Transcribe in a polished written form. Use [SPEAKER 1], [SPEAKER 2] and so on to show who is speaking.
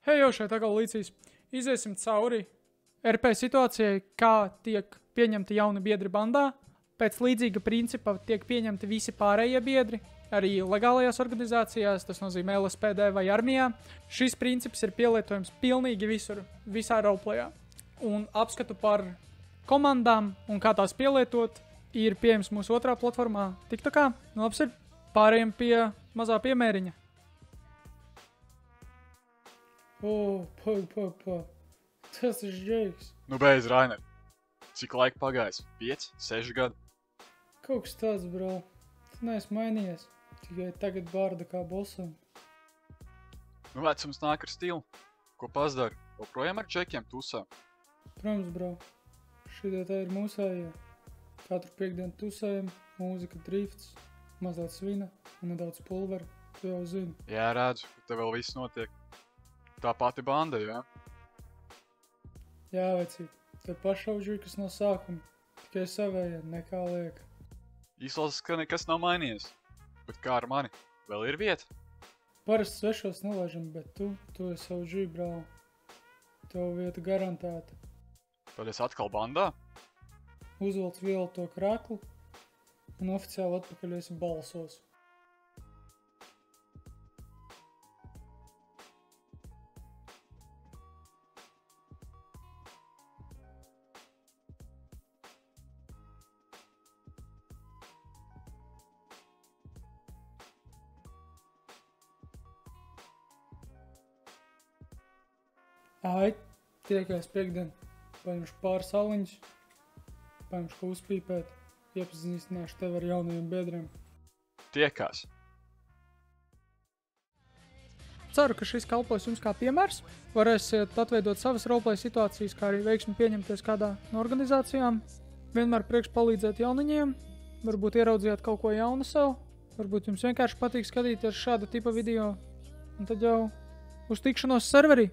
[SPEAKER 1] Hei, jau šeit atkal līdzīs. Iziesim cauri RP situācijai, kā tiek pieņemti jauni biedri bandā. Pēc līdzīga principa tiek pieņemti visi pārējie biedri, arī legālajās organizācijās, tas nozīmē LSPD vai armijā. Šis princips ir pielietojams pilnīgi visur, visā roleplayā. Un apskatu par komandām un kā tās pielietot ir pieejams mūsu otrā platformā TikTokā. Nu, labs ir, pārējiem pie mazā piemēriņa. Tas ir žēks.
[SPEAKER 2] Nu beidz, Rainer. Cik laika pagājis? 5, 6 gadi?
[SPEAKER 1] Kaut kas tāds, bro. Tu neesi mainījies. Tikai tagad bārda kā bosam.
[SPEAKER 2] Nu vecums nāk ar stilu. Ko pasdari? Joprojām ar džekiem tusā?
[SPEAKER 1] Protams, bro. Šitie tā ir mūsējie. Katru piekdienu tusējam, mūzika drifts, mazliet svina un nedaudz pulvera. Tu jau zini.
[SPEAKER 2] Jā, redzu, ka te vēl viss notiek. Tā pati banda, jā?
[SPEAKER 1] Jā, vecīt. Te pašauģuji, kas no sākuma. Tikai savējie, nekā lieka.
[SPEAKER 2] Izlasas, ka nekas nav mainījies. Bet kā ar mani? Vēl ir vieta?
[SPEAKER 1] Parasti svešos nelaižam, bet tu esi OG, brāl. Tev vieta garantēta.
[SPEAKER 2] Tad es atkal bandā?
[SPEAKER 1] Uzvelc vielu to kraklu un oficiāli atpakaļ esi balsos. Ai, tiekais piekdien. Paņemšu pāris aliņus, paņemšu ko uzpīpēt, iepazīstināšu tevi ar jaunajiem biedriem.
[SPEAKER 2] Tiekās.
[SPEAKER 1] Ceru, ka šis kalpos jums kā piemērs. Varēsiet atveidot savas roleplay situācijas, kā arī veiksmi pieņemties kādā no organizācijām. Vienmēr priekš palīdzēt jauniņiem, varbūt ieraudzījāt kaut ko jaunu sev, varbūt jums vienkārši patīk skatīties šāda tipa video, un tad jau uz tikšanos serverī.